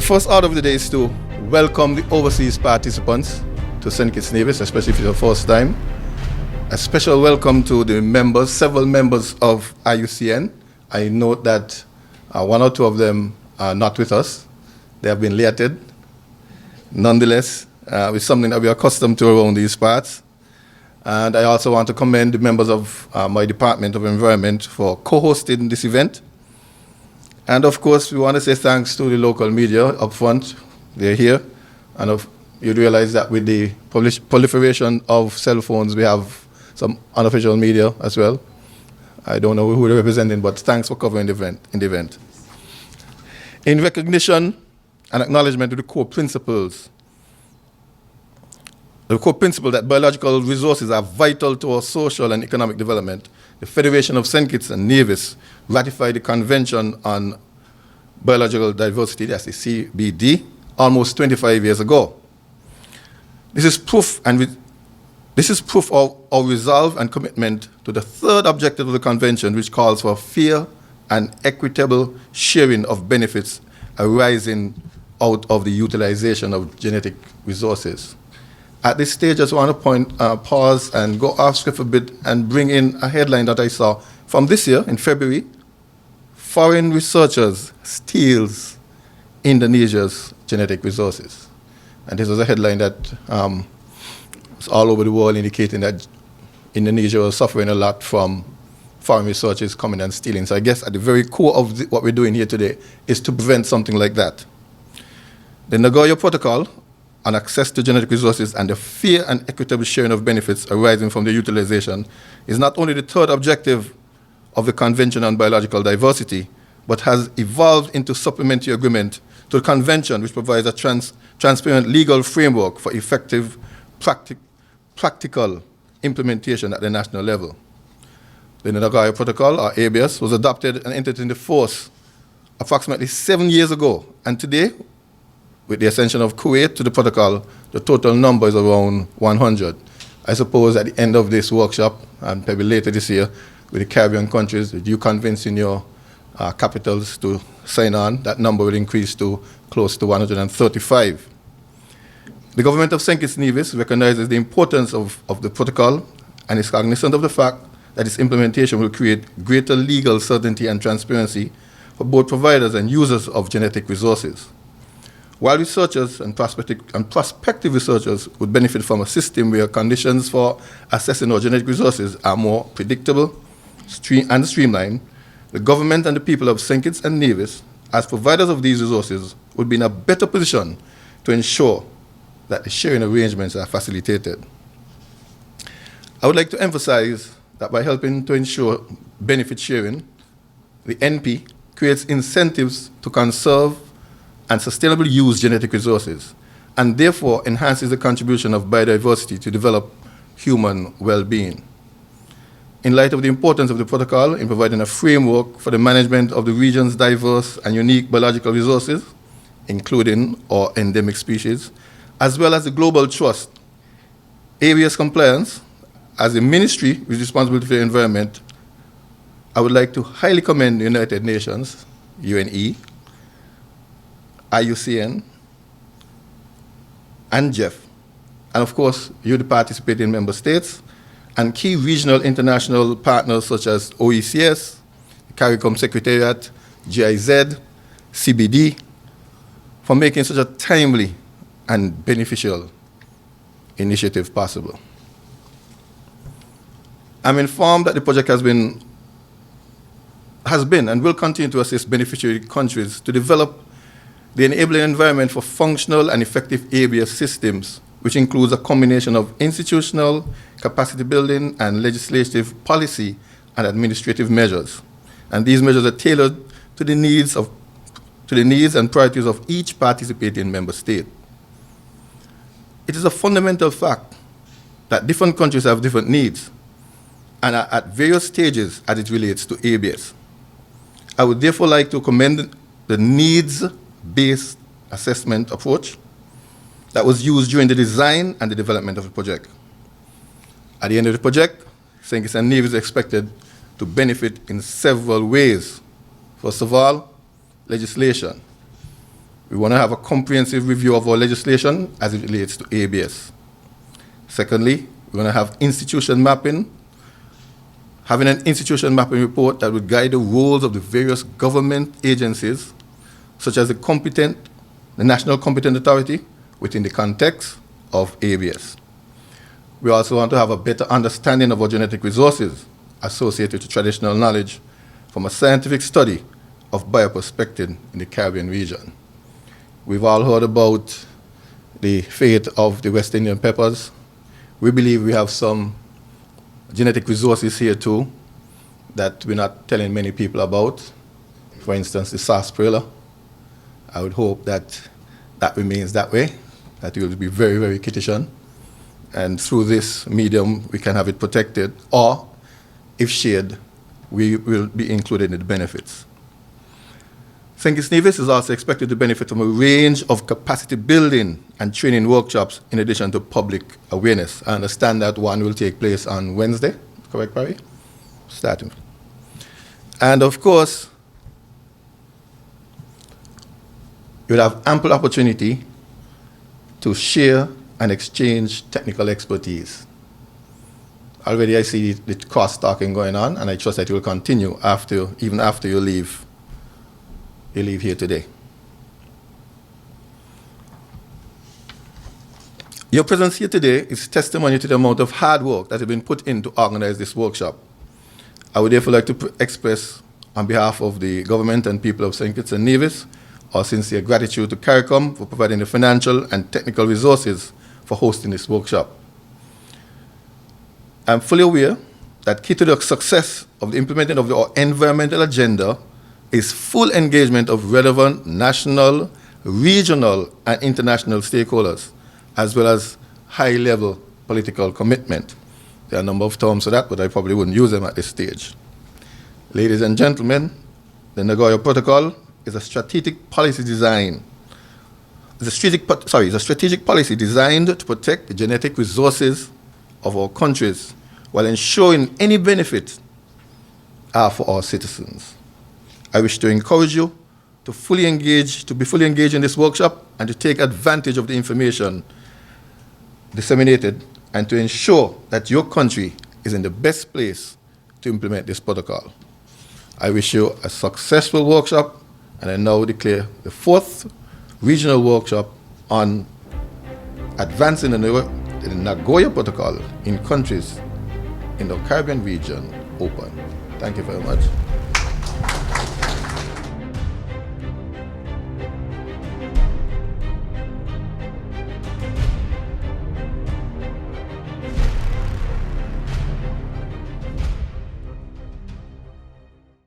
The first order of the day is to welcome the overseas participants to St. Kitts Nevis, especially if it's the first time. A special welcome to the members, several members of IUCN. I note that one or two of them are not with us. They have been lated. Nonetheless, it's something that we are accustomed to around these parts. And I also want to commend the members of my Department of Environment for co-hosting this event. And of course, we want to say thanks to the local media up front. They're here. And you realize that with the proliferation of cell phones, we have some unofficial media as well. I don't know who they're representing, but thanks for covering the event. In recognition and acknowledgement of the core principles, that biological resources are vital to our social and economic development, the Federation of St. Kitts and Nevis ratified the Convention on Biological Diversity, that's the CBD, almost 25 years ago. This is proof of our resolve and commitment to the third objective of the Convention, which calls for fair and equitable sharing of benefits arising out of the utilization of genetic resources. At this stage, I just want to pause and go off script a bit and bring in a headline that I saw from this year in February. Foreign researchers steals Indonesia's genetic resources. And this was a headline that was all over the world indicating that Indonesia was suffering a lot from foreign researchers coming and stealing. So I guess at the very core of what we're doing here today is to prevent something like that. The Nagoya Protocol on access to genetic resources and the fair and equitable sharing of benefits arising from their utilization is not only the third objective of the Convention on Biological Diversity, but has evolved into supplementary agreement to the Convention, which provides a transparent legal framework for effective practical implementation at the national level. The Nagoya Protocol, or ABS, was adopted and entered into force approximately 7 years ago, and today, with the accession of Kuwait to the protocol, the total number is around 100. I suppose at the end of this workshop, and probably later this year, with the Caribbean countries, with you convincing your capitals to sign on, that number will increase to close to 135. The government of St. Kitts Nevis recognizes the importance of the protocol and is cognizant of the fact that its implementation will create greater legal certainty and transparency for both providers and users of genetic resources. While researchers and prospective researchers would benefit from a system where conditions for assessing our genetic resources are more predictable and streamlined, the government and the people of St. Kitts and Nevis, as providers of these resources, would be in a better position to ensure that the sharing arrangements are facilitated. I would like to emphasize that by helping to ensure benefit sharing, the NP creates incentives to conserve and sustainably use genetic resources, and therefore enhances the contribution of biodiversity to develop human well-being. In light of the importance of the protocol in providing a framework for the management of the region's diverse and unique biological resources, including our endemic species, as well as the global trust, ABS compliance, as a ministry with responsibility for the environment, I would like to highly commend the United Nations, UNE, IUCN, and GEF, and of course, you, the participating member states, and key regional international partners such as OECS, CARICOM Secretariat, GIZ, CBD, for making such a timely and beneficial initiative possible. I'm informed that the project has been and will continue to assist beneficiary countries to develop the enabling environment for functional and effective ABS systems, which includes a combination of institutional, capacity building, and legislative policy and administrative measures. And these measures are tailored to the needs and priorities of each participating member state. It is a fundamental fact that different countries have different needs and are at various stages as it relates to ABS. I would therefore like to commend the needs-based assessment approach that was used during the design and the development of the project. At the end of the project, St. Kitts and Nevis is expected to benefit in several ways. First of all, legislation. We want to have a comprehensive review of our legislation as it relates to ABS. Secondly, we want to have institution mapping, having an institution mapping report that would guide the roles of the various government agencies, such as the National Competent Authority, within the context of ABS. We also want to have a better understanding of our genetic resources associated with traditional knowledge from a scientific study of bioprospecting in the Caribbean region. We've all heard about the fate of the West Indian peppers. We believe we have some genetic resources here too that we're not telling many people about. For instance, the sarsaparilla. I would hope that that remains that way, that it will be very, very Kitishan. And through this medium, we can have it protected, or if shared, we will be included in the benefits. St. Kitts Nevis is also expected to benefit from a range of capacity building and training workshops in addition to public awareness. I understand that one will take place on Wednesday, correct, Barry? Starting. And of course, you will have ample opportunity to share and exchange technical expertise. Already I see the cross-talking going on, and I trust that it will continue even after you leave here today. Your presence here today is testimony to the amount of hard work that has been put in to organize this workshop. I would therefore like to express, on behalf of the government and people of St. Kitts and Nevis, our sincere gratitude to CARICOM for providing the financial and technical resources for hosting this workshop. I'm fully aware that key to the success of the implementing of our environmental agenda is full engagement of relevant national, regional, and international stakeholders, as well as high-level political commitment. There are a number of terms for that, but I probably wouldn't use them at this stage. Ladies and gentlemen, the Nagoya Protocol is a strategic policy design. It's a strategic policy designed to protect the genetic resources of our countries while ensuring any benefit are for our citizens. I wish to encourage you to be fully engaged in this workshop and to take advantage of the information disseminated and to ensure that your country is in the best place to implement this protocol. I wish you a successful workshop, and I now declare the 4th regional workshop on advancing the Nagoya Protocol in countries in the Caribbean region open. Thank you very much.